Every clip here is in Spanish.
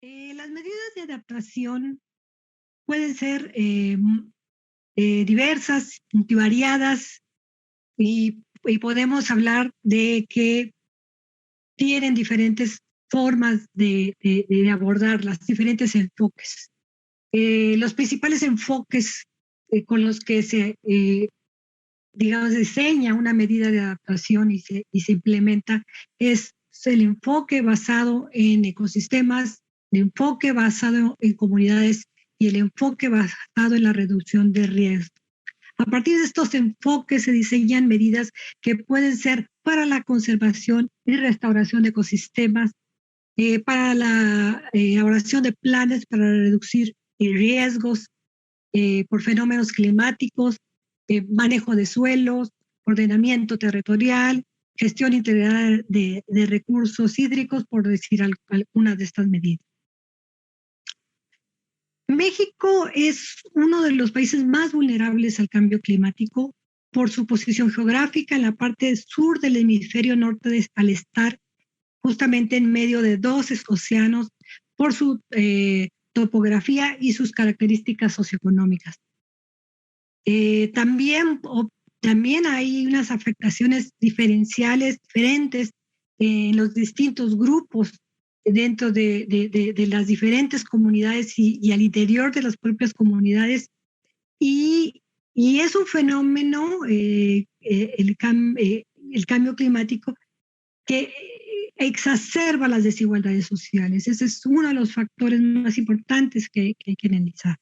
Las medidas de adaptación pueden ser diversas, multivariadas y podemos hablar de que tienen diferentes formas de abordarlas, diferentes enfoques. Los principales enfoques con los que digamos, diseña una medida de adaptación y se implementa es el enfoque basado en ecosistemas, el enfoque basado en comunidades y el enfoque basado en la reducción de riesgos. A partir de estos enfoques se diseñan medidas que pueden ser para la conservación y restauración de ecosistemas, para la elaboración de planes para reducir riesgos por fenómenos climáticos, manejo de suelos, ordenamiento territorial, gestión integrada de recursos hídricos, por decir algunas de estas medidas. México es uno de los países más vulnerables al cambio climático por su posición geográfica en la parte sur del hemisferio norte, al estar justamente en medio de dos océanos, por su topografía y sus características socioeconómicas. También hay unas afectaciones diferenciales, diferentes en los distintos grupos dentro de las diferentes comunidades y al interior de las propias comunidades. Y es un fenómeno, el cambio climático, que exacerba las desigualdades sociales. Ese es uno de los factores más importantes que hay que analizar.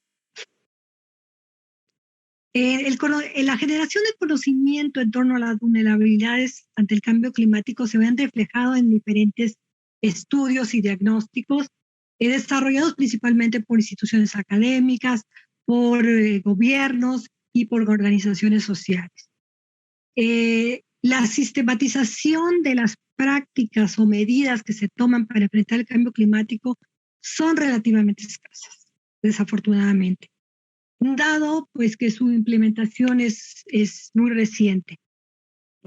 La generación de conocimiento en torno a las vulnerabilidades ante el cambio climático se ven reflejados en diferentes estudios y diagnósticos desarrollados principalmente por instituciones académicas, por gobiernos y por organizaciones sociales. La sistematización de las prácticas o medidas que se toman para enfrentar el cambio climático son relativamente escasas, desafortunadamente, dado pues que su implementación es muy reciente.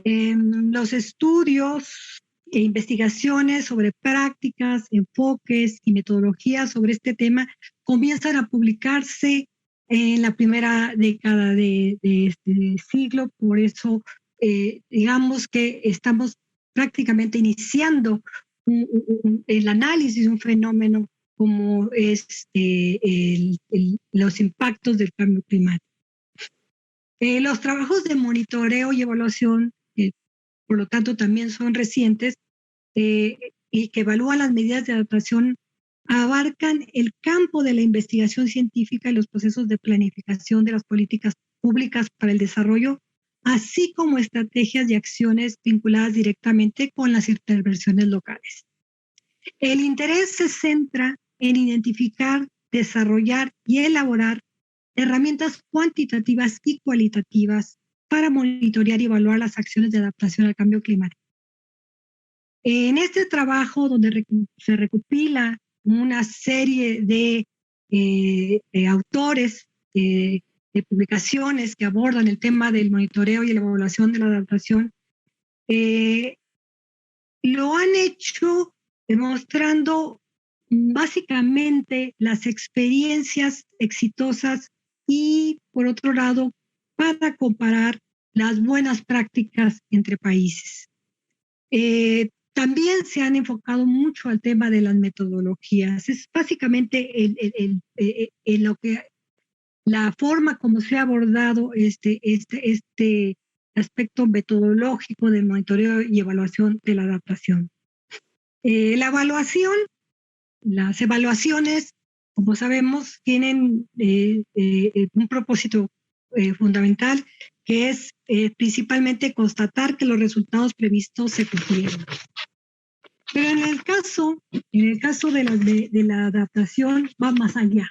Los estudios e investigaciones sobre prácticas, enfoques y metodologías sobre este tema comienzan a publicarse en la primera década de este siglo. Por eso digamos que estamos prácticamente iniciando el análisis de un fenómeno como es los impactos del cambio climático. Los trabajos de monitoreo y evaluación, por lo tanto, también son recientes y que evalúan las medidas de adaptación, abarcan el campo de la investigación científica y los procesos de planificación de las políticas públicas para el desarrollo, así como estrategias y acciones vinculadas directamente con las intervenciones locales. El interés se centra en identificar, desarrollar y elaborar herramientas cuantitativas y cualitativas para monitorear y evaluar las acciones de adaptación al cambio climático. En este trabajo, donde se recopila una serie de autores, de publicaciones que abordan el tema del monitoreo y la evaluación de la adaptación, lo han hecho demostrando básicamente las experiencias exitosas y, por otro lado, para comparar las buenas prácticas entre países. También se han enfocado mucho al tema de las metodologías. Es básicamente la forma como se ha abordado este aspecto metodológico del monitoreo y evaluación de la adaptación. Las evaluaciones, como sabemos, tienen un propósito fundamental, que es principalmente constatar que los resultados previstos se cumplieron. Pero en el caso de la adaptación va más allá,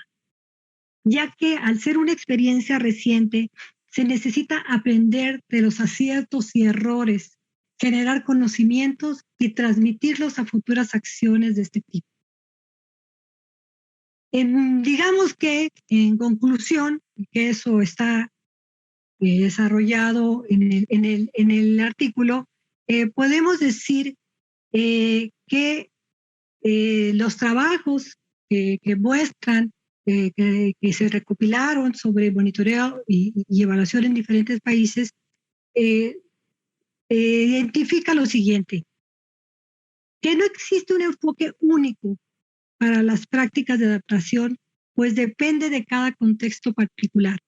ya que al ser una experiencia reciente, se necesita aprender de los aciertos y errores, generar conocimientos y transmitirlos a futuras acciones de este tipo. Digamos que, en conclusión, que eso está desarrollado en el artículo, podemos decir que los trabajos que muestran, que se recopilaron sobre monitoreo y evaluación en diferentes países, identifica lo siguiente, que no existe un enfoque único para las prácticas de adaptación, pues depende de cada contexto particular.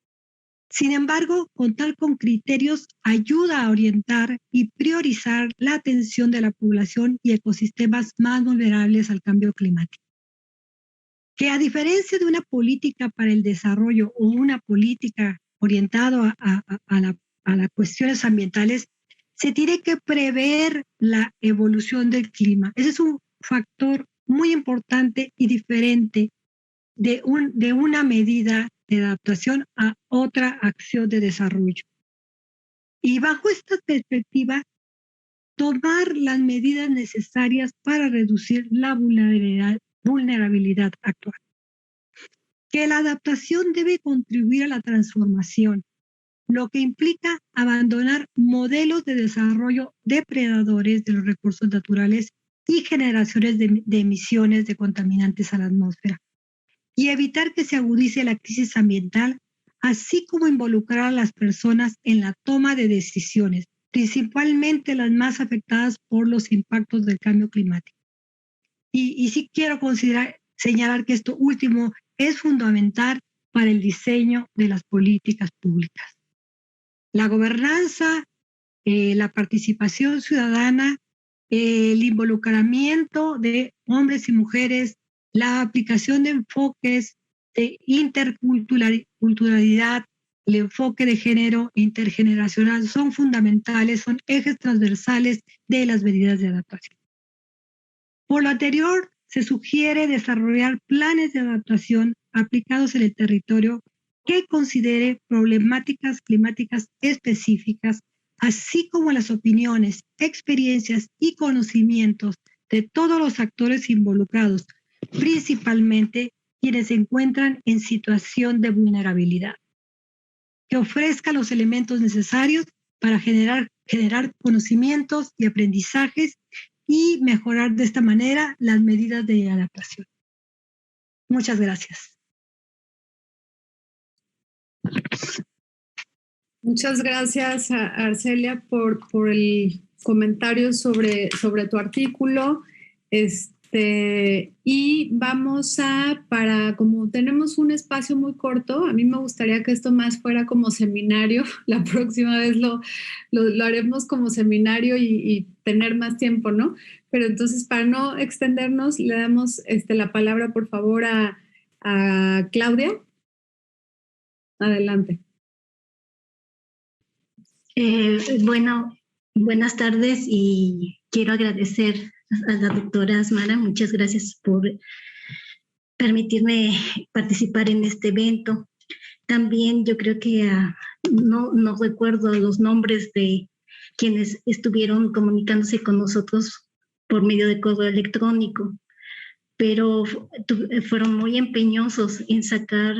Sin embargo, contar con criterios ayuda a orientar y priorizar la atención de la población y ecosistemas más vulnerables al cambio climático. Que a diferencia de una política para el desarrollo o una política orientada a las cuestiones ambientales, se tiene que prever la evolución del clima. Ese es un factor muy importante y diferente de una medida de adaptación a otra acción de desarrollo. Y bajo esta perspectiva, tomar las medidas necesarias para reducir la vulnerabilidad actual. Que la adaptación debe contribuir a la transformación, lo que implica abandonar modelos de desarrollo depredadores de los recursos naturales y generaciones de emisiones de contaminantes a la atmósfera, y evitar que se agudice la crisis ambiental, así como involucrar a las personas en la toma de decisiones, principalmente las más afectadas por los impactos del cambio climático. Y sí quiero señalar que esto último es fundamental para el diseño de las políticas públicas. La gobernanza, la participación ciudadana, el involucramiento de hombres y mujeres, la aplicación de enfoques de interculturalidad, el enfoque de género intergeneracional son fundamentales, son ejes transversales de las medidas de adaptación. Por lo anterior, se sugiere desarrollar planes de adaptación aplicados en el territorio que considere problemáticas climáticas específicas, así como las opiniones, experiencias y conocimientos de todos los actores involucrados, principalmente quienes se encuentran en situación de vulnerabilidad. Que ofrezca los elementos necesarios para generar conocimientos y aprendizajes y mejorar de esta manera las medidas de adaptación. Muchas gracias. Muchas gracias, Arcelia, por el comentario sobre tu artículo. Y vamos como tenemos un espacio muy corto, a mí me gustaría que esto más fuera como seminario. La próxima vez lo haremos como seminario y tener más tiempo, ¿no? Pero entonces, para no extendernos, le damos la palabra, por favor, a Claudia. Adelante. Bueno, buenas tardes y quiero agradecer a la doctora Asmara. Muchas gracias por permitirme participar en este evento. También yo creo que no recuerdo los nombres de quienes estuvieron comunicándose con nosotros por medio de correo electrónico, pero fueron muy empeñosos en sacar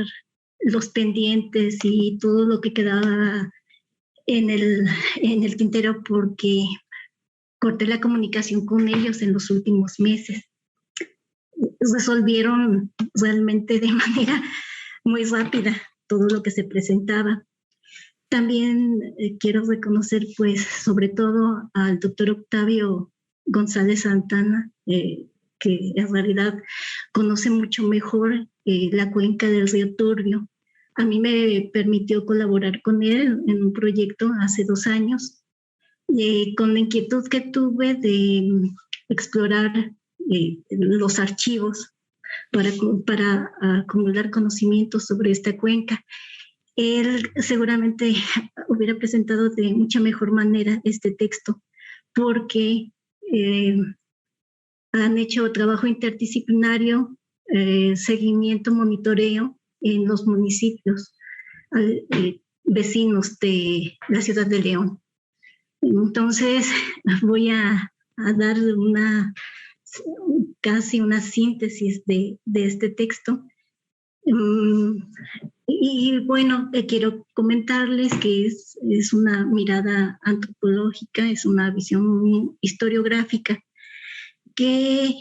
los pendientes y todo lo que quedaba en el tintero, porque corté la comunicación con ellos en los últimos meses. Resolvieron realmente de manera muy rápida todo lo que se presentaba. También quiero reconocer, pues, sobre todo al doctor Octavio González Santana, que en realidad conoce mucho mejor la cuenca del río Turbio. A mí me permitió colaborar con él en un proyecto hace 2 años, con la inquietud que tuve de explorar los archivos para acumular conocimientos sobre esta cuenca. Él seguramente hubiera presentado de mucha mejor manera este texto, porque han hecho trabajo interdisciplinario, seguimiento, monitoreo en los municipios vecinos de la ciudad de León. Entonces voy a dar casi una síntesis de este texto. Y bueno, quiero comentarles que es una mirada antropológica, es una visión historiográfica que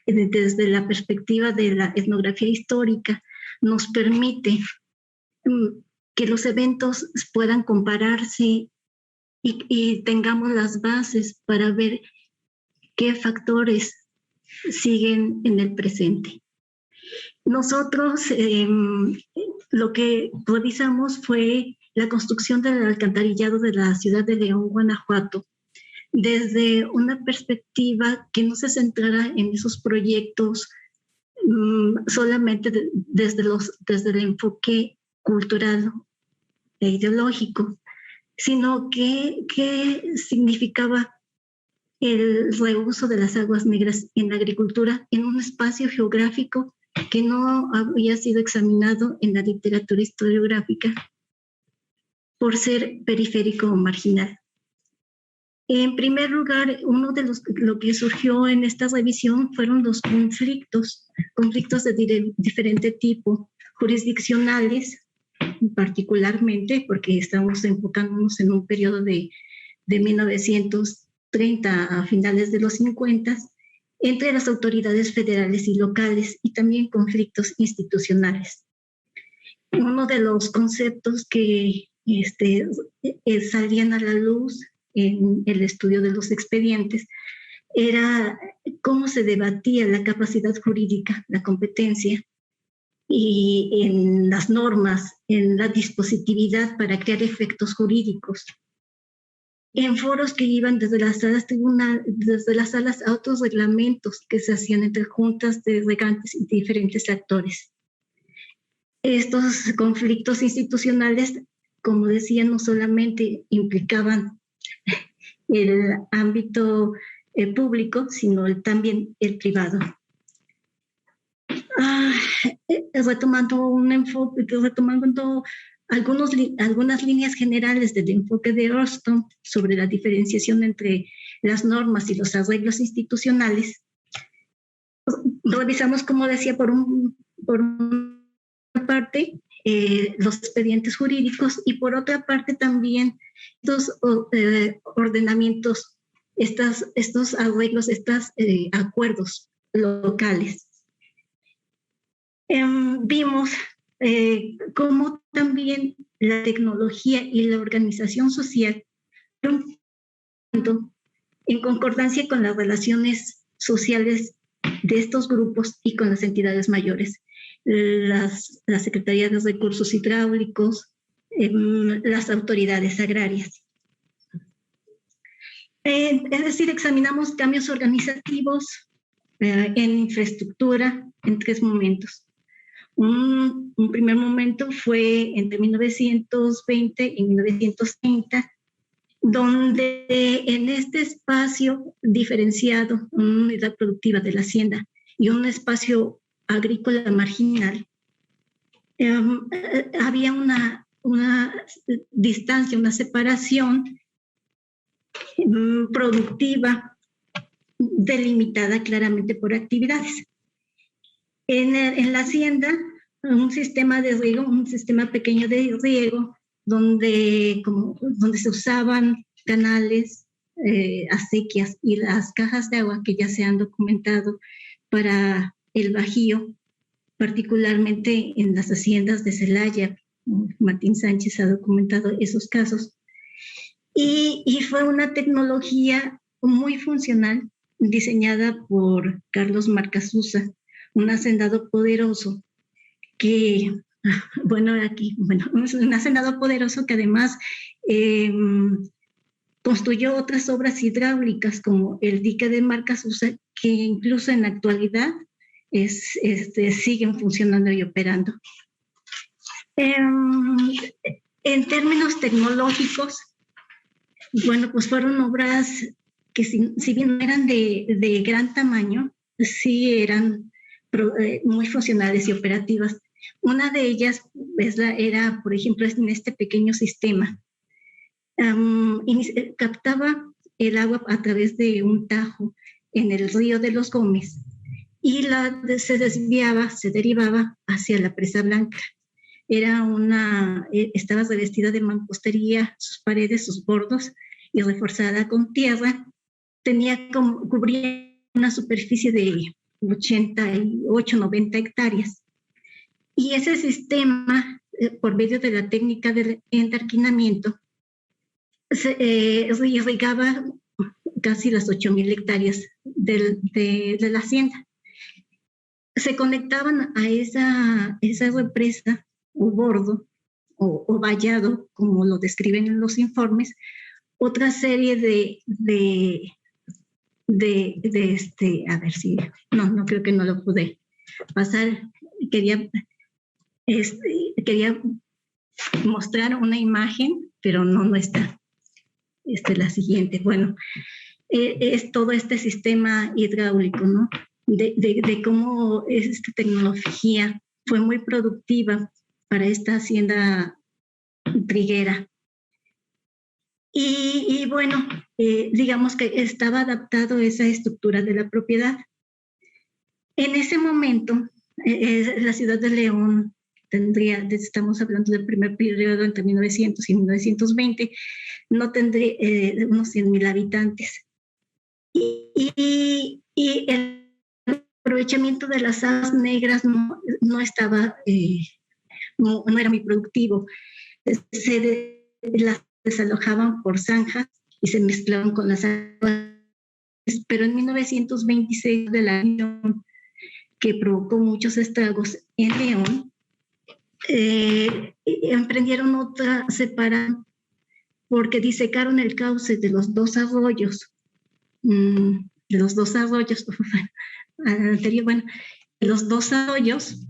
desde la perspectiva de la etnografía histórica, nos permite que los eventos puedan compararse y tengamos las bases para ver qué factores siguen en el presente. Nosotros lo que revisamos fue la construcción del alcantarillado de la ciudad de León, Guanajuato, desde una perspectiva que no se centrara en esos proyectos solamente desde el enfoque cultural e ideológico, sino que significaba el reuso de las aguas negras en la agricultura en un espacio geográfico que no había sido examinado en la literatura historiográfica por ser periférico o marginal. En primer lugar, lo que surgió en esta revisión fueron los conflictos de diferente tipo, jurisdiccionales, particularmente porque estamos enfocándonos en un periodo de 1930 a finales de los 50, entre las autoridades federales y locales, y también conflictos institucionales. Uno de los conceptos que salían a la luz en el estudio de los expedientes era cómo se debatía la capacidad jurídica, la competencia, y en las normas, en la dispositividad para crear efectos jurídicos. En foros que iban desde las salas a otros reglamentos que se hacían entre juntas de regantes y diferentes actores. Estos conflictos institucionales, como decía, no solamente implicaban el ámbito público, sino también el privado. Retomando algunas líneas generales del enfoque de Rostow sobre la diferenciación entre las normas y los arreglos institucionales, revisamos, como decía, por una parte los expedientes jurídicos y por otra parte también estos ordenamientos, estos arreglos, estos acuerdos locales. Vimos cómo también la tecnología y la organización social en concordancia con las relaciones sociales de estos grupos y con las entidades mayores, las Secretarías de Recursos Hidráulicos, las autoridades agrarias. Es decir, examinamos cambios organizativos en infraestructura en 3 momentos. Un primer momento fue entre 1920 y 1930, donde en este espacio diferenciado, una unidad productiva de la hacienda y un espacio agrícola marginal, había una distancia, una separación productiva delimitada claramente por actividades. En la hacienda, un sistema de riego, un sistema pequeño de riego, donde se usaban canales, acequias y las cajas de agua que ya se han documentado para el Bajío, particularmente en las haciendas de Celaya. Martín Sánchez ha documentado esos casos. Y fue una tecnología muy funcional, diseñada por Carlos Marcasusa, un hacendado poderoso que, es un hacendado poderoso que además construyó otras obras hidráulicas como el dique de Marcasusa, que incluso en la actualidad siguen funcionando y operando. En términos tecnológicos, pues fueron obras que si bien eran de gran tamaño, sí eran muy funcionales y operativas. Una de ellas era, por ejemplo, en este pequeño sistema. Captaba el agua a través de un tajo en el río de los Gómez y se derivaba hacia la Presa Blanca. Estaba revestida de mampostería, sus paredes, sus bordos, y reforzada con tierra. Cubría una superficie de 88, 90 hectáreas. Y ese sistema, por medio de la técnica del endarquinamiento, irrigaba casi las 8,000 hectáreas de la hacienda. Se conectaban a esa represa o bordo o vallado, como lo describen en los informes, otra serie a ver si, no creo que no lo pude pasar. Quería mostrar una imagen, pero no está. La siguiente. Bueno, es todo este sistema hidráulico, ¿no? De cómo esta tecnología fue muy productiva para esta hacienda triguera. Y bueno, digamos que estaba adaptado a esa estructura de la propiedad. En ese momento, la ciudad de León estamos hablando del primer periodo entre 1900 y 1920, no tendría unos 100,000 habitantes. Y el aprovechamiento de las aguas negras no estaba, no era muy productivo. Las desalojaban por zanjas y se mezclaban con las aguas. Pero en 1926, del año que provocó muchos estragos en León, emprendieron otra separación porque disecaron el cauce de los dos arroyos, anterior, bueno, los dos arroyos,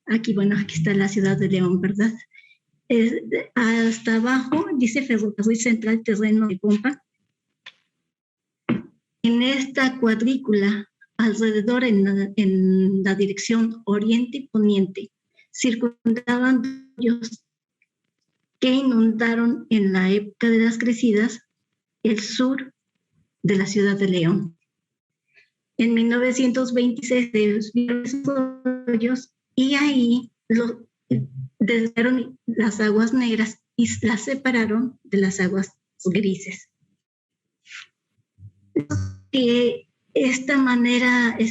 aquí está la ciudad de León, ¿verdad? Hasta abajo dice Ferrocarril Central Terreno de Pompa. En esta cuadrícula, alrededor en la dirección oriente y poniente, circundaban arroyos que inundaron en la época de las crecidas el sur de la ciudad de León. En 1926 desviaron esos arroyos y ahí desviaron las aguas negras y las separaron de las aguas grises. Esta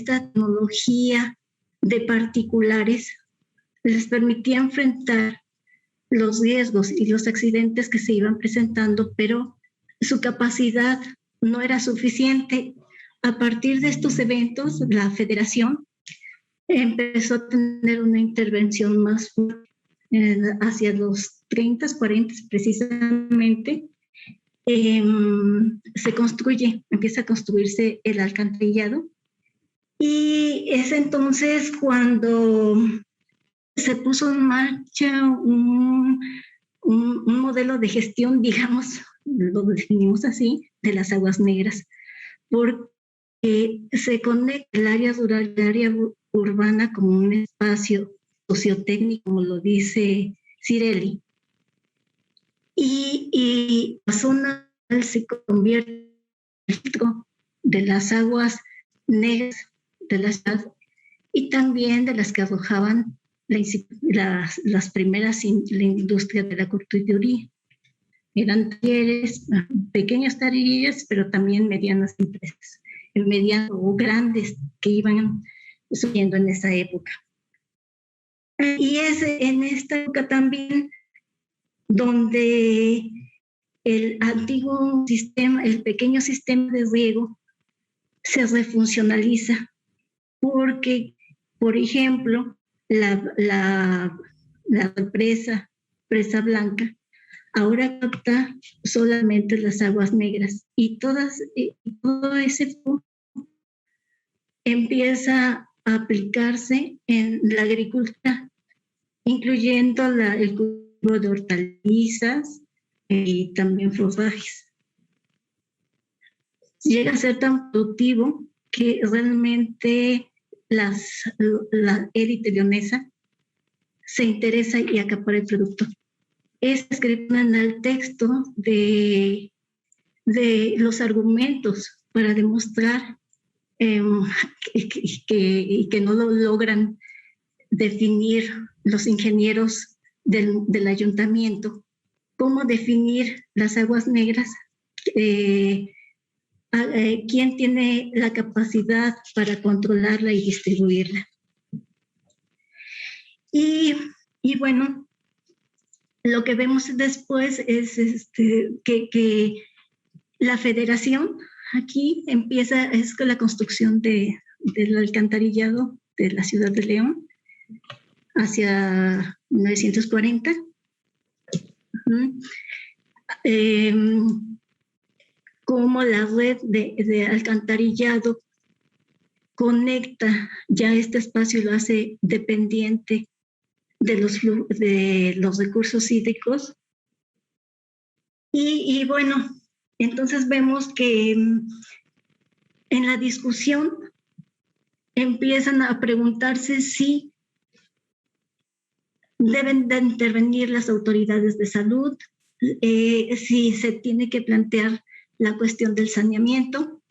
tecnología de particulares les permitía enfrentar los riesgos y los accidentes que se iban presentando, pero su capacidad no era suficiente. A partir de estos eventos, la Federación empezó a tener una intervención más fuerte hacia los 30, 40 precisamente. Empieza a construirse el alcantarillado y es entonces cuando se puso en marcha un modelo de gestión, digamos, lo definimos así, de las aguas negras, porque se conecta el área rural y el área urbana como un espacio sociotécnico, como lo dice Cirelli, y la zona se convierte en el filtro de las aguas negras de la ciudad y también de las que arrojaban las primeras la industria de la curtiduría. Eran talleres, pequeños talleres, pero también medianas empresas, medianas o grandes que iban subiendo en esa época. Y es en esta época también donde el antiguo sistema, el pequeño sistema de riego, se refuncionaliza, porque, por ejemplo, la presa blanca, ahora capta solamente las aguas negras y todo ese empieza a aplicarse en la agricultura, incluyendo el cultivo de hortalizas y también forrajes. Llega a ser tan productivo que realmente la élite leonesa se interesa y acapara el producto. Escriben el texto de los argumentos para demostrar que no lo logran definir los ingenieros del ayuntamiento, cómo definir las aguas negras quién tiene la capacidad para controlarla y distribuirla. Y bueno, lo que vemos después es que la federación aquí empieza, es con la construcción del alcantarillado de la ciudad de León hacia 1940. Cómo la red de alcantarillado conecta ya este espacio y lo hace dependiente de los recursos hídricos. Y bueno, entonces vemos que en la discusión empiezan a preguntarse si deben de intervenir las autoridades de salud, si se tiene que plantear la cuestión del saneamiento,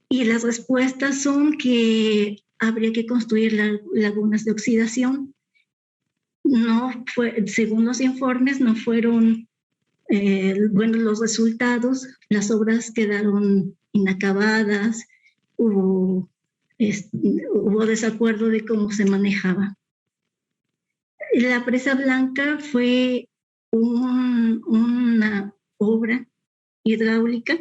y las respuestas son que habría que construir lagunas de oxidación. Según los informes, no fueron buenos los resultados, las obras quedaron inacabadas, hubo desacuerdo de cómo se manejaba. La Presa Blanca fue una obra hidráulica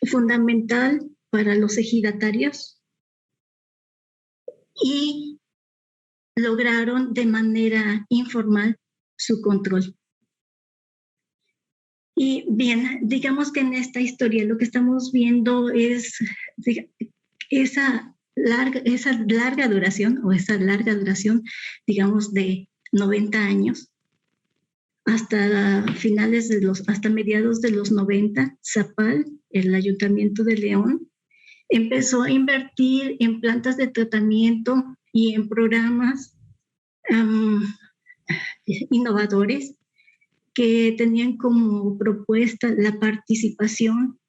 fundamental para los ejidatarios y lograron de manera informal su control. Y bien, digamos que en esta historia lo que estamos viendo es esa larga duración, digamos, de 90 años, hasta mediados de los 90, Zapal, el Ayuntamiento de León, empezó a invertir en plantas de tratamiento y en programas innovadores que tenían como propuesta la participación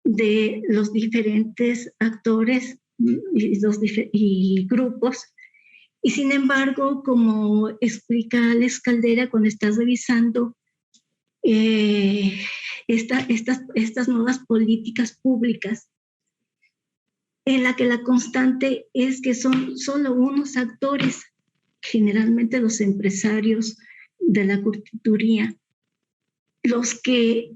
de los diferentes actores y grupos. Y sin embargo, como explica Alex Caldera cuando estás revisando estas nuevas políticas públicas, en la que la constante es que son solo unos actores, generalmente los empresarios de la curtiduría, los que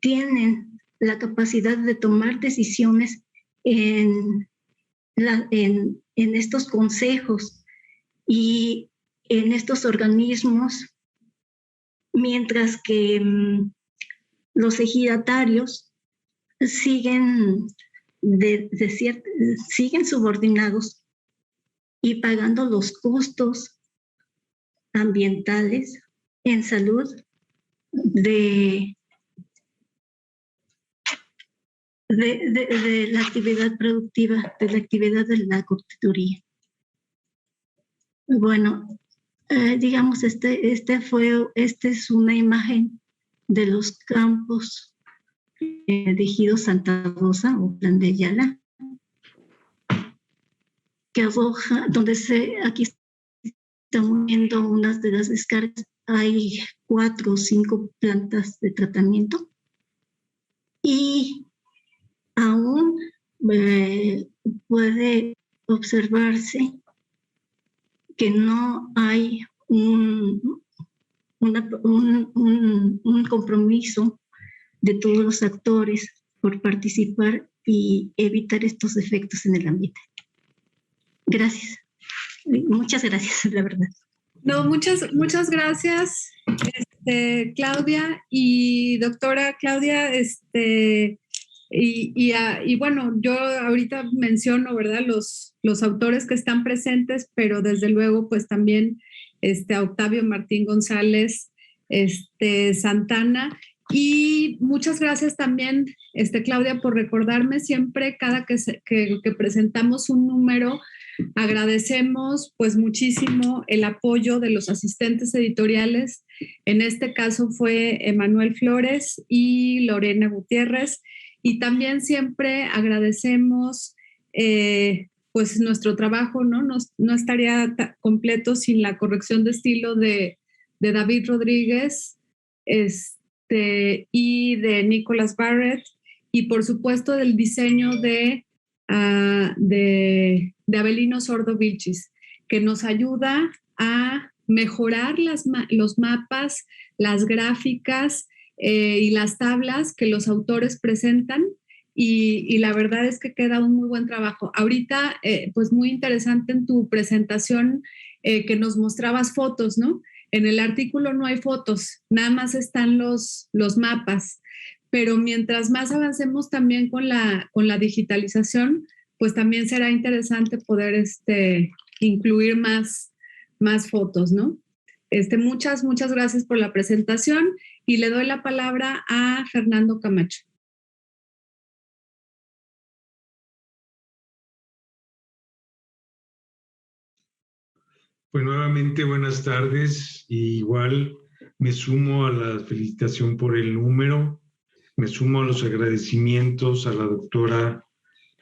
tienen la capacidad de tomar decisiones en estos consejos y en estos organismos, mientras que los ejidatarios siguen subordinados y pagando los costos ambientales en salud de la actividad productiva, de la actividad de la curtiduría. Bueno, digamos, esta es una imagen de los campos de Ejido Santa Rosa o Plan de Ayala, que arroja, aquí estamos viendo unas de las descargas, hay 4 o 5 plantas de tratamiento y aún puede observarse que no hay un compromiso de todos los actores por participar y evitar estos efectos en el ambiente. Gracias. Muchas gracias, la verdad. No, muchas gracias, Claudia y doctora Claudia, y bueno, yo ahorita menciono, ¿verdad?, los autores que están presentes, pero desde luego, pues también a Octavio Martín González, Santana, y muchas gracias también, Claudia, por recordarme siempre cada que presentamos un número. Agradecemos pues muchísimo el apoyo de los asistentes editoriales. En este caso fue Emanuel Flores y Lorena Gutiérrez. Y también siempre agradecemos pues nuestro trabajo, no estaría completo sin la corrección de estilo de David Rodríguez y de Nicholas Barrett, y por supuesto del diseño de Avelino Sordo Vilchis, que nos ayuda a mejorar los mapas, las gráficas y las tablas que los autores presentan. Y la verdad es que queda un muy buen trabajo. Ahorita, pues muy interesante en tu presentación que nos mostrabas fotos, ¿no? En el artículo no hay fotos, nada más están los mapas. Pero mientras más avancemos también con la digitalización, pues también será interesante poder incluir más fotos, ¿no? Muchas gracias por la presentación y le doy la palabra a Fernando Camacho. Pues nuevamente buenas tardes. Y igual me sumo a la felicitación por el número, me sumo a los agradecimientos a la doctora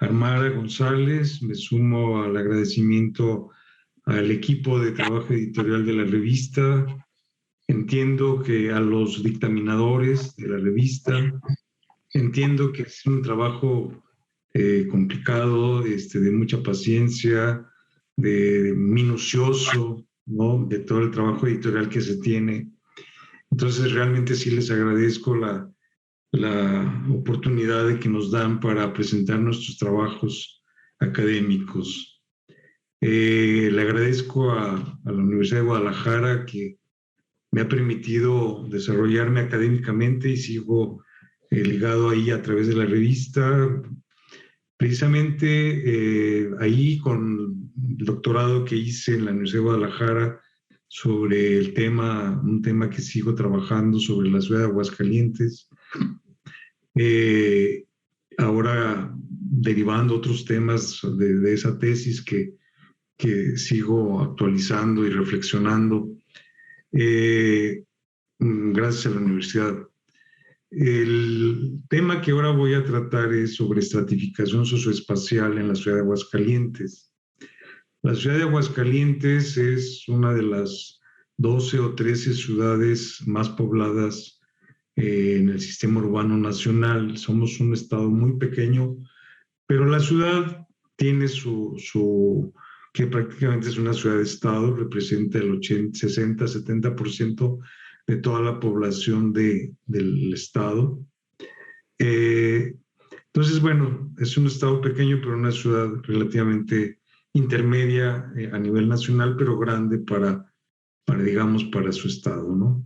Armada González, me sumo al agradecimiento al equipo de trabajo editorial de la revista. Entiendo que a los dictaminadores de la revista, entiendo que es un trabajo complicado, de mucha paciencia, de minucioso, ¿no? De todo el trabajo editorial que se tiene. Entonces, realmente sí les agradezco la oportunidad de que nos dan para presentar nuestros trabajos académicos. Le agradezco a la Universidad de Guadalajara que me ha permitido desarrollarme académicamente y sigo ligado ahí a través de la revista. Precisamente ahí con el doctorado que hice en la Universidad de Guadalajara sobre un tema que sigo trabajando sobre la ciudad de Aguascalientes. Ahora derivando otros temas de esa tesis que sigo actualizando y reflexionando. Gracias a la universidad. El tema que ahora voy a tratar es sobre estratificación socioespacial en la ciudad de Aguascalientes. La ciudad de Aguascalientes es una de las 12 o 13 ciudades más pobladas en el sistema urbano nacional. Somos un estado muy pequeño, pero la ciudad tiene que prácticamente es una ciudad-estado, representa el 60-70% de toda la población del estado. Entonces, bueno, es un estado pequeño, pero una ciudad relativamente intermedia a nivel nacional, pero grande para su estado, ¿no?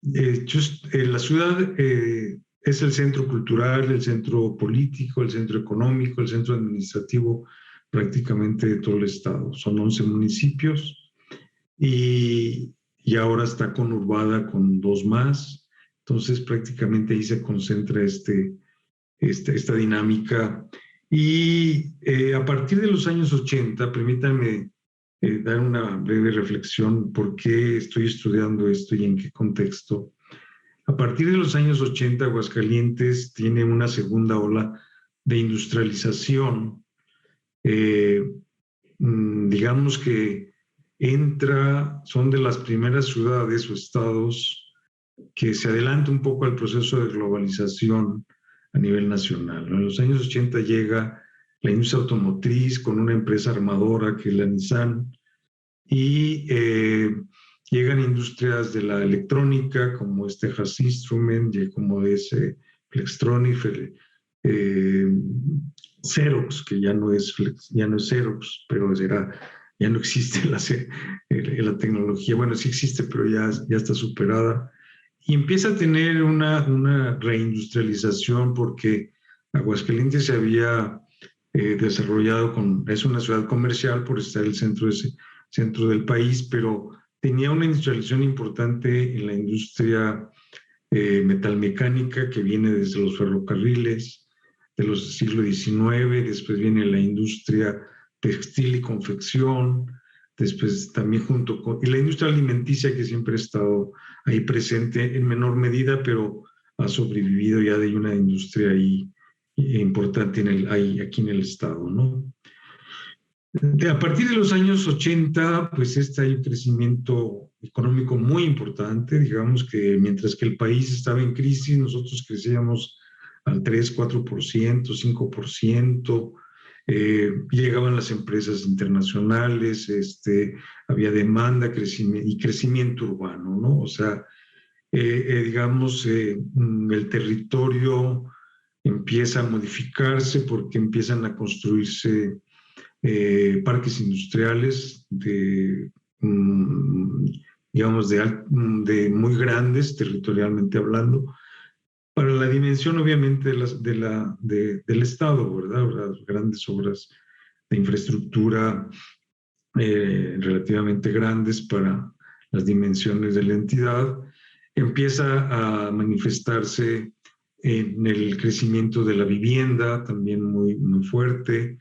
La ciudad es el centro cultural, el centro político, el centro económico, el centro administrativo prácticamente de todo el estado. Son 11 municipios y ahora está conurbada con 2 más. Entonces prácticamente ahí se concentra esta dinámica. Y a partir de los años 80, permítanme dar una breve reflexión por qué estoy estudiando esto y en qué contexto. A partir de los años 80, Aguascalientes tiene una segunda ola de industrialización. Digamos que son de las primeras ciudades o estados que se adelanta un poco al proceso de globalización a nivel nacional, ¿no? En los años 80 llega la industria automotriz con una empresa armadora que es la Nissan, y llegan industrias de la electrónica como Texas Instruments, como Flextronics, Xerox, que ya no es Xerox, pero ya no existe la tecnología. Bueno, sí existe, pero ya está superada. Y empieza a tener una reindustrialización porque Aguascalientes se había desarrollado es una ciudad comercial por estar en el centro del país, pero tenía una industrialización importante en la industria metalmecánica que viene desde los ferrocarriles de los siglo XIX, después viene la industria textil y confección, después también y la industria alimenticia que siempre ha estado ahí presente en menor medida, pero ha sobrevivido ya de una industria ahí importante aquí en el estado, ¿no? A partir de los años 80, pues hay un crecimiento económico muy importante. Digamos que mientras que el país estaba en crisis, nosotros crecíamos al 3, 4%, 5%. Llegaban las empresas internacionales, había demanda y crecimiento urbano, ¿no? O sea, digamos, el territorio empieza a modificarse porque empiezan a construirse parques industriales digamos, de muy grandes, territorialmente hablando, para la dimensión, obviamente, del Estado, ¿verdad? Las grandes obras de infraestructura relativamente grandes para las dimensiones de la entidad, empieza a manifestarse en el crecimiento de la vivienda, también muy, muy fuerte,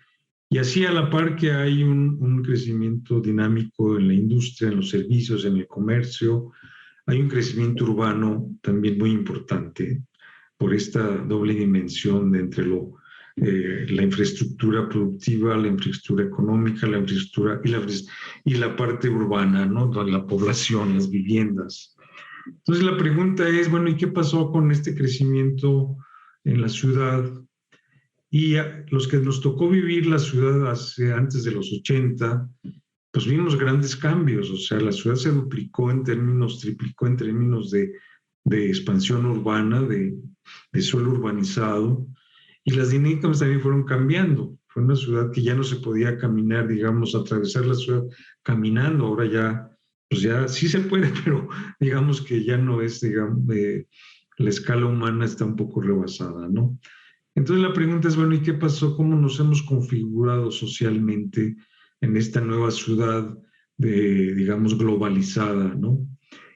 y así a la par que hay un crecimiento dinámico en la industria, en los servicios, en el comercio, hay un crecimiento urbano también muy importante por esta doble dimensión de entre la infraestructura productiva, la infraestructura económica, la infraestructura y la parte urbana, ¿no? La población, las viviendas. Entonces la pregunta es, bueno, ¿y qué pasó con este crecimiento en la ciudad? Y los que nos tocó vivir la ciudad antes de los 80, pues vimos grandes cambios. O sea, la ciudad se triplicó en términos de expansión urbana, de suelo urbanizado, y las dinámicas también fueron cambiando. Fue una ciudad que ya no se podía caminar, digamos, atravesar la ciudad caminando. Ahora ya, pues ya sí se puede, pero digamos que ya no es, digamos, la escala humana está un poco rebasada, ¿no? Entonces la pregunta es, bueno, ¿y qué pasó? ¿Cómo nos hemos configurado socialmente en esta nueva ciudad, digamos, globalizada, ¿no?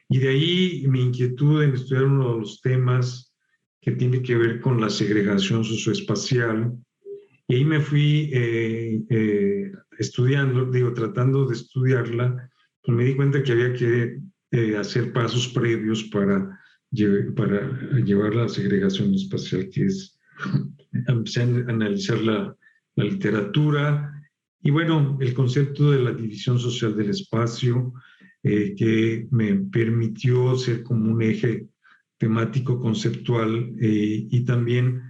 Y de ahí mi inquietud en estudiar uno de los temas que tiene que ver con la segregación socioespacial. Y ahí me fui tratando de estudiarla, pues me di cuenta que había que hacer pasos previos para llevar la segregación espacial, que es empecé a analizar la literatura y bueno, el concepto de la división social del espacio, que me permitió ser como un eje temático conceptual y también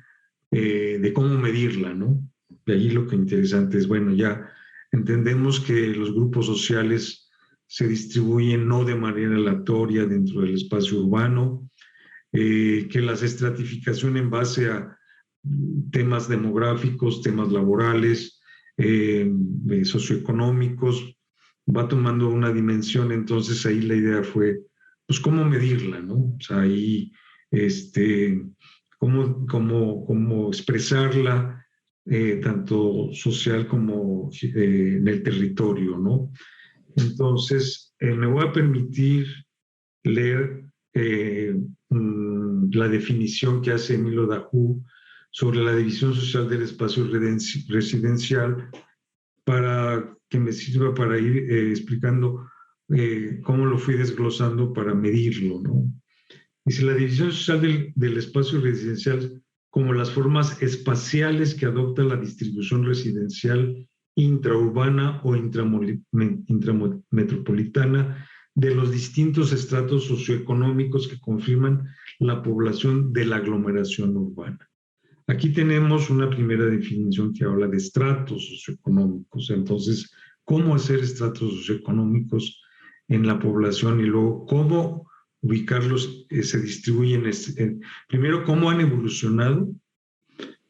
de cómo medirla, ¿no? De ahí lo que interesante es, bueno, ya entendemos que los grupos sociales se distribuyen no de manera aleatoria dentro del espacio urbano, que la estratificación en base a temas demográficos, temas laborales, socioeconómicos, va tomando una dimensión. Entonces ahí la idea fue, pues, ¿cómo medirla, no? O sea, ahí, cómo expresarla, tanto social como en el territorio, ¿no? Entonces, me voy a permitir leer la definición que hace Émile Dahoud sobre la división social del espacio residencial, para que me sirva para ir explicando cómo lo fui desglosando para medirlo, ¿no? Dice, la división social del espacio residencial como las formas espaciales que adopta la distribución residencial intraurbana o intrametropolitana de los distintos estratos socioeconómicos que confirman la población de la aglomeración urbana. Aquí tenemos una primera definición que habla de estratos socioeconómicos. Entonces, ¿cómo hacer estratos socioeconómicos en la población? Y luego, ¿cómo ubicarlos? Se distribuyen, primero, ¿cómo han evolucionado?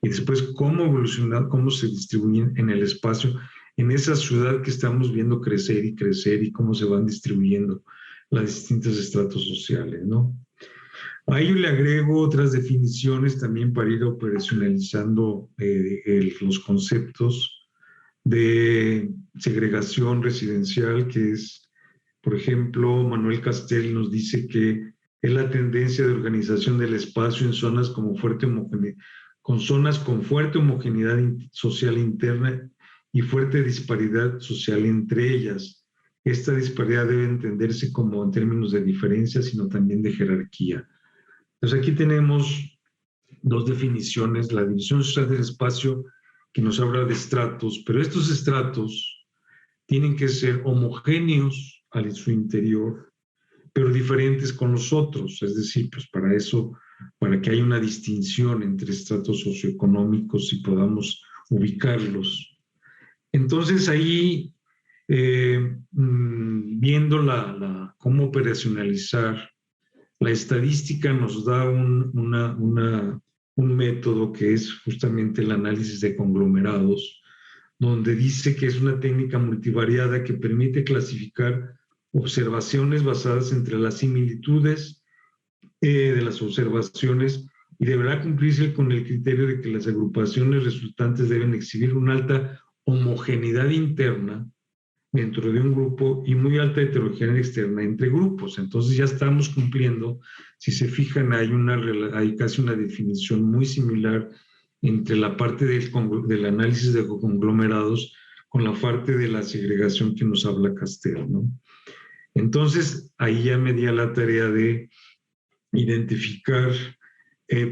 Y después, ¿cómo se distribuyen en el espacio, en esa ciudad que estamos viendo crecer y cómo se van distribuyendo las distintos estratos sociales, ¿no? A ello le agrego otras definiciones también para ir operacionalizando los conceptos de segregación residencial, que es, por ejemplo, Manuel Castel nos dice que es la tendencia de organización del espacio en zonas con fuerte homogeneidad social interna y fuerte disparidad social entre ellas. Esta disparidad debe entenderse como en términos de diferencia, sino también de jerarquía. Entonces aquí tenemos dos definiciones, la división social del espacio, que nos habla de estratos, pero estos estratos tienen que ser homogéneos a su interior, pero diferentes con los otros. Es decir, pues para eso, para que haya una distinción entre estratos socioeconómicos y podamos ubicarlos. Entonces ahí, viendo cómo operacionalizar, la estadística nos da un método que es justamente el análisis de conglomerados, donde dice que es una técnica multivariada que permite clasificar observaciones basadas entre las similitudes de las observaciones y deberá cumplirse con el criterio de que las agrupaciones resultantes deben exhibir una alta homogeneidad interna dentro de un grupo y muy alta heterogeneidad externa entre grupos. Entonces ya estamos cumpliendo, si se fijan, hay casi una definición muy similar entre la parte del análisis de conglomerados con la parte de la segregación que nos habla Castel, ¿no? Entonces ahí ya me di a la tarea de identificar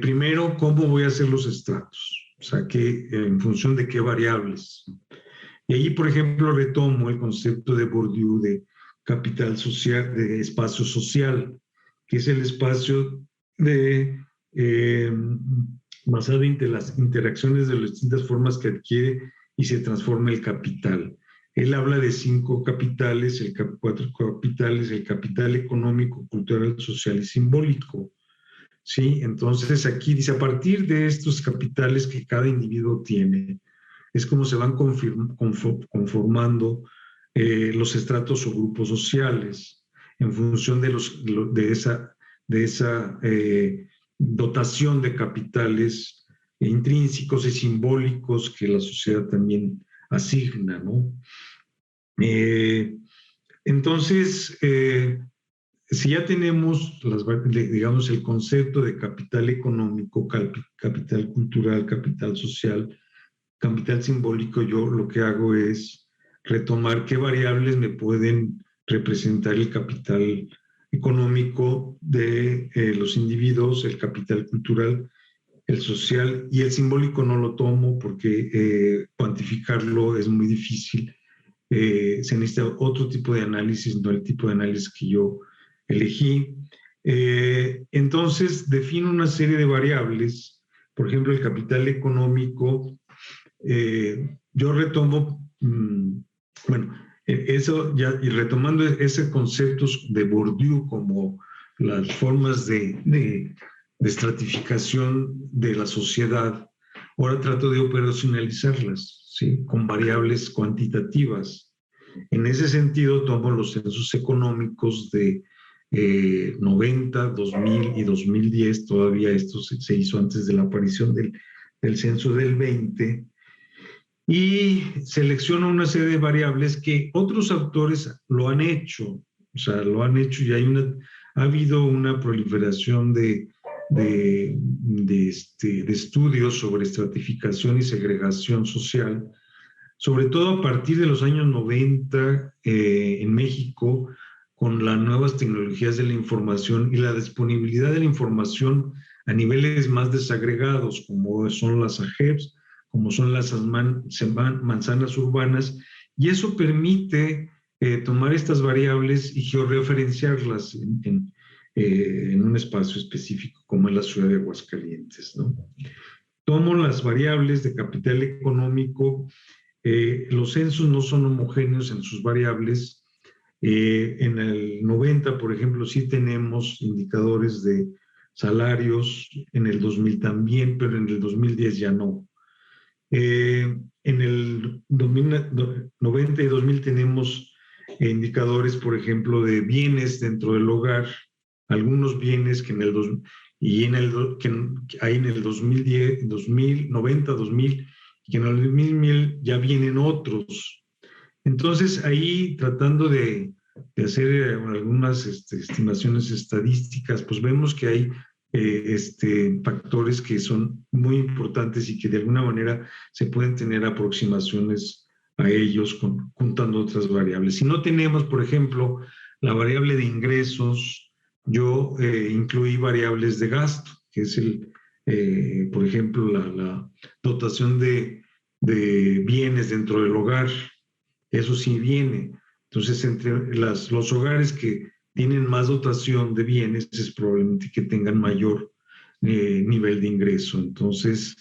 primero cómo voy a hacer los estratos, o sea, en función de qué variables. Y ahí, por ejemplo, retomo el concepto de Bourdieu de capital social, de espacio social, que es el espacio basado en las interacciones de las distintas formas que adquiere y se transforma el capital. Él habla de 5 capitales, 4 capitales, el capital económico, cultural, social y simbólico. ¿Sí? Entonces aquí dice, a partir de estos capitales que cada individuo tiene, es como se van conformando los estratos o grupos sociales en función de esa dotación de capitales intrínsecos y simbólicos que la sociedad también asigna, ¿no? Entonces, si ya tenemos, digamos, el concepto de capital económico, capital cultural, capital social, capital simbólico, yo lo que hago es retomar qué variables me pueden representar el capital económico de los individuos, el capital cultural, el social, y el simbólico no lo tomo porque cuantificarlo es muy difícil. Se necesita otro tipo de análisis, no el tipo de análisis que yo elegí. Entonces defino una serie de variables, por ejemplo, el capital económico. Yo retomo, eso ya, y retomando ese concepto de Bourdieu como las formas de estratificación de la sociedad, ahora trato de operacionalizarlas, ¿sí? Con variables cuantitativas. En ese sentido, tomo los censos económicos de 90, 2000 y 2010, todavía esto se hizo antes de la aparición del censo del 20, y selecciono una serie de variables que otros autores lo han hecho, o sea, lo han hecho y ha habido una proliferación de estudios sobre estratificación y segregación social, sobre todo a partir de los años 90 en México, con las nuevas tecnologías de la información y la disponibilidad de la información a niveles más desagregados, como son las AGEPs, como son las manzanas urbanas, y eso permite tomar estas variables y georreferenciarlas en un espacio específico, como es la ciudad de Aguascalientes, ¿no? Tomo las variables de capital económico. Los censos no son homogéneos en sus variables. En el 90, por ejemplo, sí tenemos indicadores de salarios, en el 2000 también, pero en el 2010 ya no. En el 90 y 2000 tenemos indicadores, por ejemplo, de bienes dentro del hogar, algunos bienes que hay en el 2010, 2000, 90, 2000, y que en el 2000 ya vienen otros. Entonces, ahí tratando de hacer algunas estimaciones estadísticas, pues vemos que hay factores que son muy importantes y que de alguna manera se pueden tener aproximaciones a ellos juntando otras variables. Si no tenemos, por ejemplo, la variable de ingresos, yo incluí variables de gasto, que es por ejemplo, la dotación de bienes dentro del hogar, Eso sí viene. Entonces, entre los hogares que tienen más dotación de bienes es probablemente que tengan mayor nivel de ingreso. Entonces,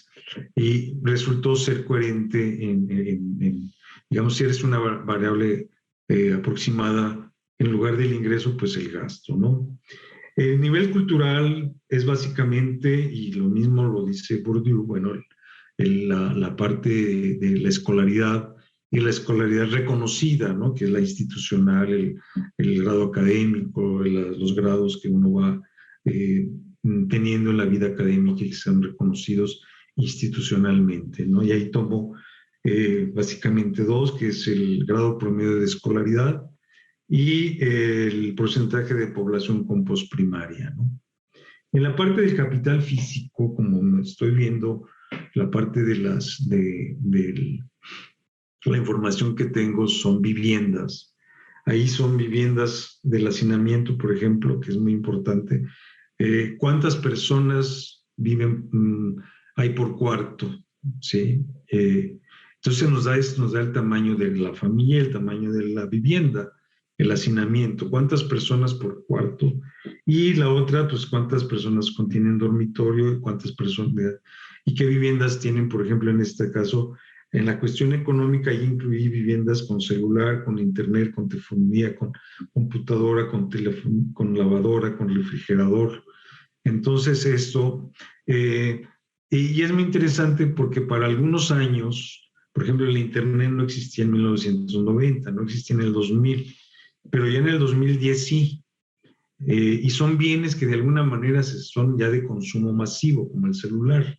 y resultó ser coherente digamos, si eres una variable aproximada, en lugar del ingreso, pues el gasto, ¿no? El nivel cultural es básicamente, y lo mismo lo dice Bourdieu, bueno, la parte de la escolaridad y la escolaridad reconocida, ¿no? Que es la institucional, el grado académico, los grados que uno va teniendo en la vida académica y que sean reconocidos institucionalmente, ¿no? Y ahí tomo básicamente dos, que es el grado promedio de escolaridad y el porcentaje de población con posprimaria, ¿no? En la parte del capital físico, como estoy viendo, la parte de la información que tengo son viviendas. Ahí son viviendas del hacinamiento, por ejemplo, que es muy importante. ¿Cuántas personas hay por cuarto? ¿Sí? Entonces nos da el tamaño de la familia, el tamaño de la vivienda, el hacinamiento, cuántas personas por cuarto. Y la otra, pues cuántas personas contienen dormitorio y cuántas personas, y qué viviendas tienen, por ejemplo, en este caso, en la cuestión económica, ahí incluí viviendas con celular, con internet, con telefonía, con computadora, con teléfono, con lavadora, con refrigerador. Entonces esto, y es muy interesante porque para algunos años, por ejemplo, el internet no existía en 1990, no existía en el 2000, pero ya en el 2010 sí. Y son bienes que de alguna manera son ya de consumo masivo, como el celular,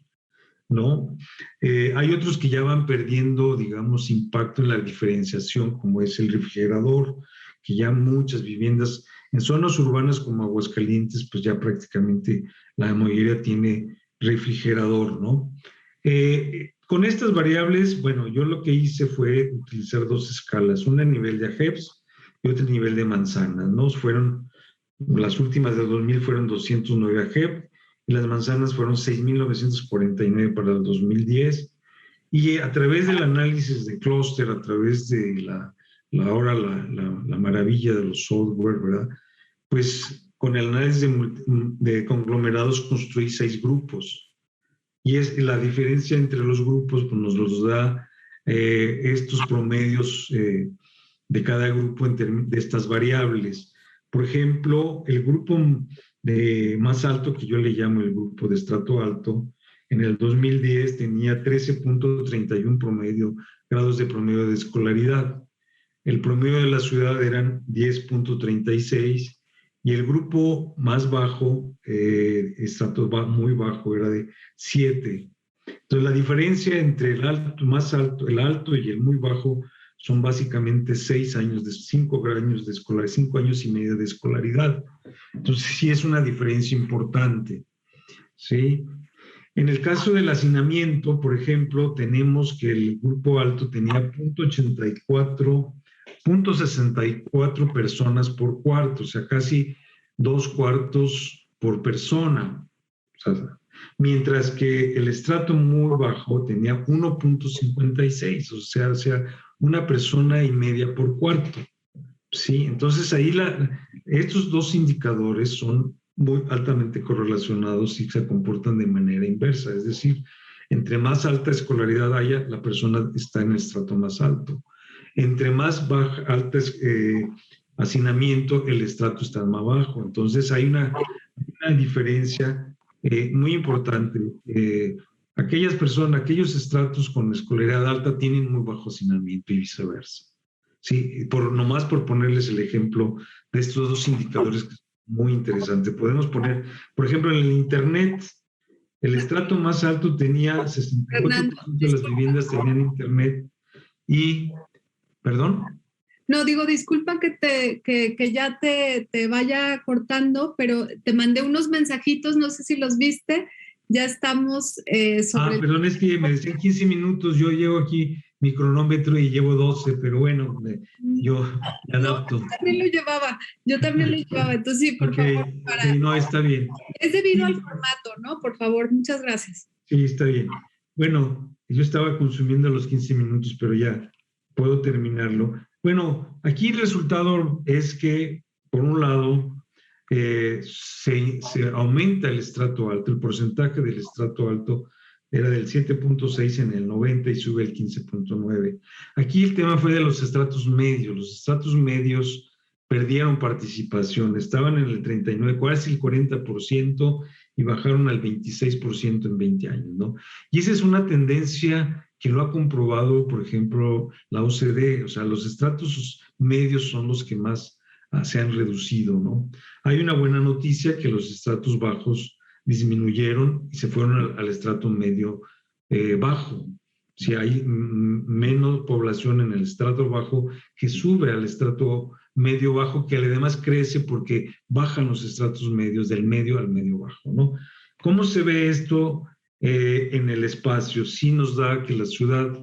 ¿no? Hay otros que ya van perdiendo, digamos, impacto en la diferenciación, como es el refrigerador, que ya muchas viviendas en zonas urbanas como Aguascalientes, pues ya prácticamente la mayoría tiene refrigerador, ¿no? Con estas variables, bueno, yo lo que hice fue utilizar dos escalas, una a nivel de AGEPS y otra a nivel de manzanas, ¿no? Las últimas de 2000 fueron 209 AGEP y las manzanas fueron 6.949 para el 2010. Y a través del análisis de clúster, a través de la maravilla de los software, ¿verdad? Pues con el análisis de conglomerados construí 6 grupos. Y la diferencia entre los grupos pues nos los da estos promedios de cada grupo de estas variables. Por ejemplo, el grupo más alto, que yo le llamo el grupo de estrato alto, en el 2010 tenía 13.31 grados de promedio de escolaridad. El promedio de la ciudad eran 10.36 y el grupo más bajo, estrato muy bajo, era de 7. Entonces la diferencia entre el alto y el muy bajo son básicamente 5 años de escolaridad, 5 años y medio de escolaridad. Entonces sí es una diferencia importante, ¿sí? En el caso del hacinamiento, por ejemplo, tenemos que el grupo alto tenía 0.64 personas por cuarto, o sea, casi 2 cuartos por persona. O sea, mientras que el estrato muy bajo tenía 1.56, o sea, una persona y media por cuarto. Sí, entonces ahí estos dos indicadores son muy altamente correlacionados y se comportan de manera inversa, es decir, entre más alta escolaridad haya, la persona está en el estrato más alto. Entre más alto hacinamiento, el estrato está más bajo. Entonces hay una diferencia muy importante. Aquellos estratos con escolaridad alta tienen muy bajo hacinamiento y viceversa. Sí, nomás por ponerles el ejemplo de estos dos indicadores que es muy interesante. Podemos poner, por ejemplo, en el Internet, el estrato más alto tenía 64% de las viviendas tenían Internet y, ¿perdón? No, digo, disculpa que ya te vaya cortando, pero te mandé unos mensajitos, no sé si los viste, ya estamos sobre... perdón, es que me decían 15 minutos, yo llevo aquí mi cronómetro y llevo 12, pero bueno, yo me adapto. No, yo también lo llevaba, entonces sí, por favor. No, está bien. Es debido al formato, ¿no? Por favor, muchas gracias. Sí, está bien. Bueno, yo estaba consumiendo los 15 minutos, pero ya puedo terminarlo. Bueno, aquí el resultado es que, por un lado, se aumenta el estrato alto, el porcentaje del estrato alto era del 7.6 en el 90 y sube al 15.9. Aquí el tema fue de los estratos medios. Los estratos medios perdieron participación, estaban en el 39, casi el 40% y bajaron al 26% en 20 años, ¿no? Y esa es una tendencia que lo ha comprobado, por ejemplo, la OCDE, o sea, los estratos medios son los que más se han reducido, ¿no? Hay una buena noticia que los estratos bajos disminuyeron y se fueron al estrato medio bajo. Si hay menos población en el estrato bajo que sube al estrato medio bajo, que además crece porque bajan los estratos medios del medio al medio bajo, ¿no? ¿Cómo se ve esto en el espacio? Sí nos da que la ciudad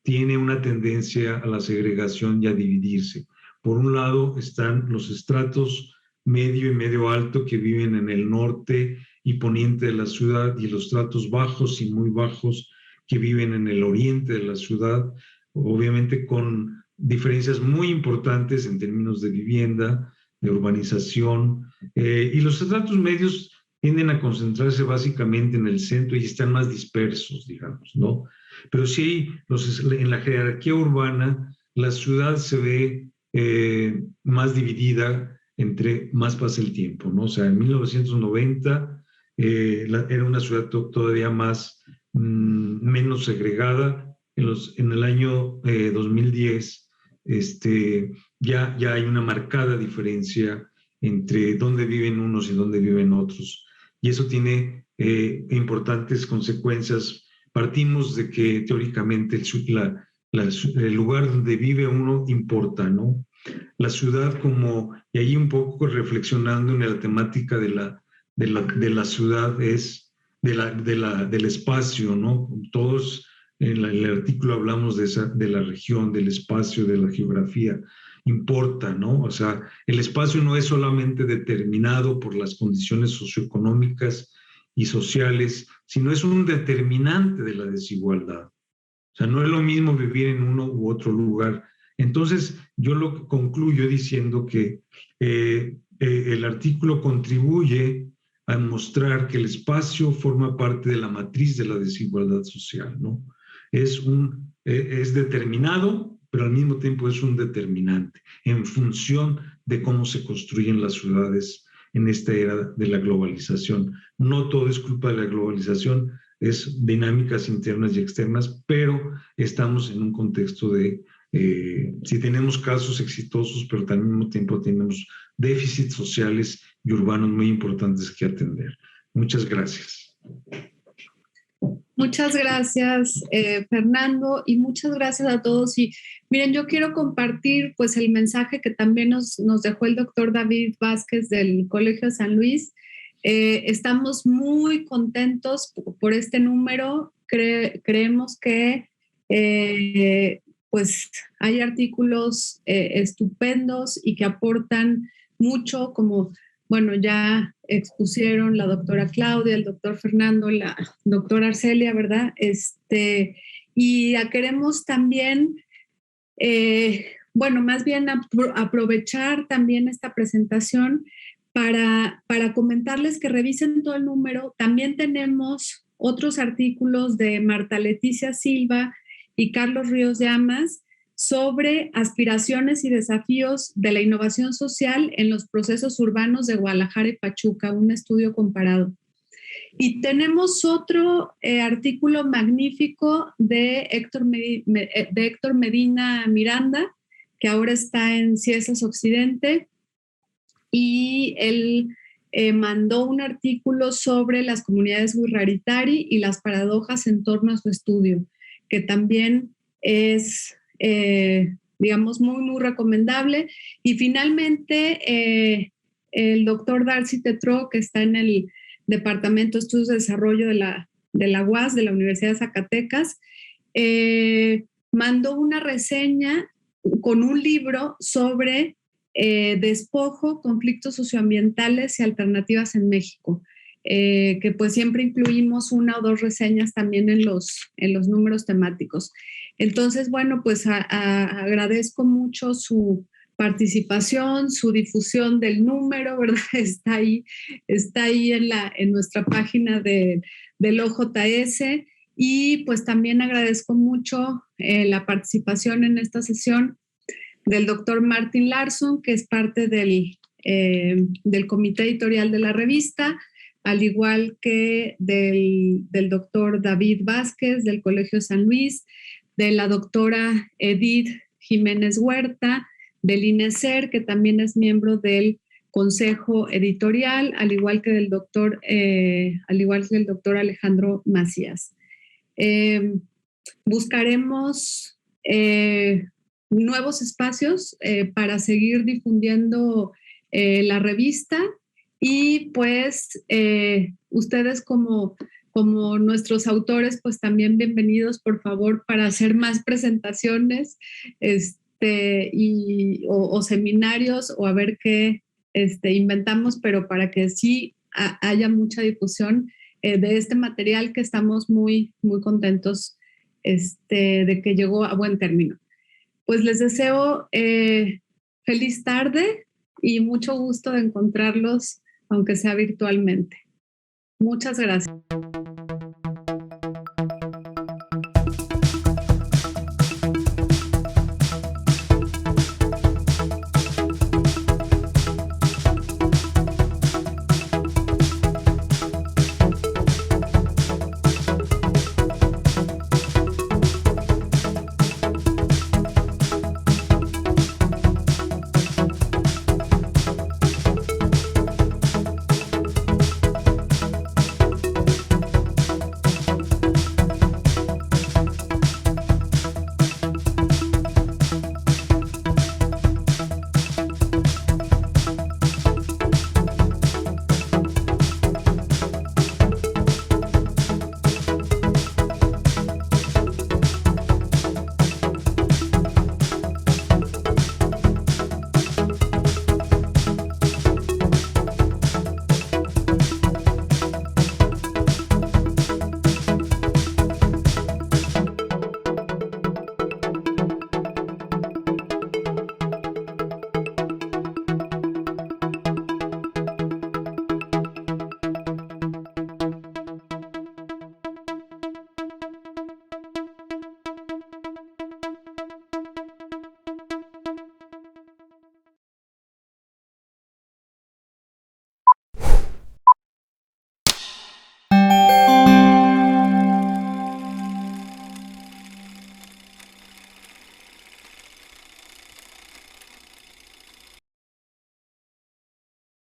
tiene una tendencia a la segregación y a dividirse. Por un lado están los estratos medio y medio alto que viven en el norte y poniente de la ciudad, y los estratos bajos y muy bajos que viven en el oriente de la ciudad, obviamente con diferencias muy importantes en términos de vivienda, de urbanización, y los estratos medios tienden a concentrarse básicamente en el centro y están más dispersos, digamos, ¿no? Pero sí, en la jerarquía urbana, la ciudad se ve más dividida entre más pasa el tiempo, ¿no? O sea, en 1990 era una ciudad todavía más, menos segregada. En el año 2010 ya hay una marcada diferencia entre dónde viven unos y dónde viven otros. Y eso tiene importantes consecuencias. Partimos de que teóricamente el lugar donde vive uno importa, ¿no? La ciudad y ahí un poco reflexionando en la temática de la ciudad es del espacio, ¿no? Todos en el artículo hablamos de la región, del espacio, de la geografía. Importa, ¿no? O sea, el espacio no es solamente determinado por las condiciones socioeconómicas y sociales, sino es un determinante de la desigualdad. O sea, no es lo mismo vivir en uno u otro lugar. Entonces, yo lo concluyo diciendo que el artículo contribuye a mostrar que el espacio forma parte de la matriz de la desigualdad social, ¿no? Es determinado, pero al mismo tiempo es un determinante en función de cómo se construyen las ciudades en esta era de la globalización. No todo es culpa de la globalización, es dinámicas internas y externas, pero estamos en un contexto de, si tenemos casos exitosos, pero al mismo tiempo tenemos déficits sociales y urbanos muy importantes que atender. Muchas gracias. Muchas gracias, Fernando, y muchas gracias a todos. Y miren, yo quiero compartir pues el mensaje que también nos dejó el doctor David Vázquez del Colegio San Luis. Estamos muy contentos por este número. Creemos que pues hay artículos estupendos y que aportan mucho, como bueno, ya expusieron la doctora Claudia, el doctor Fernando, la doctora Arcelia, ¿verdad? Y queremos también, bueno, más bien aprovechar también esta presentación para comentarles que revisen todo el número. También tenemos otros artículos de Marta Leticia Silva y Carlos Ríos Llamas sobre aspiraciones y desafíos de la innovación social en los procesos urbanos de Guadalajara y Pachuca, un estudio comparado. Y tenemos otro artículo magnífico de Héctor Medina Miranda, que ahora está en Ciesas Occidente, y él mandó un artículo sobre las comunidades Guirraritari y las paradojas en torno a su estudio, que también es digamos, muy, muy recomendable. Y finalmente, el doctor Darcy Tetreault, que está en el Departamento de Estudios de Desarrollo de la UAS, de la Universidad de Zacatecas, mandó una reseña con un libro sobre despojo, conflictos socioambientales y alternativas en México, que pues siempre incluimos una o dos reseñas también en los números temáticos. Entonces, bueno, pues agradezco mucho su participación, su difusión del número, ¿verdad? Está ahí en nuestra página del OJS. Y pues también agradezco mucho la participación en esta sesión del doctor Martin Larsson, que es parte del comité editorial de la revista, al igual que del doctor David Vázquez del Colegio San Luis, de la doctora Edith Jiménez Huerta, del INESER, que también es miembro del Consejo Editorial, al igual que del doctor Alejandro Macías. Buscaremos nuevos espacios para seguir difundiendo la revista y pues ustedes como nuestros autores, pues también bienvenidos, por favor, para hacer más presentaciones o seminarios o a ver qué inventamos, pero para que sí haya mucha difusión de este material que estamos muy, muy contentos de que llegó a buen término. Pues les deseo feliz tarde y mucho gusto de encontrarlos, aunque sea virtualmente. Muchas gracias.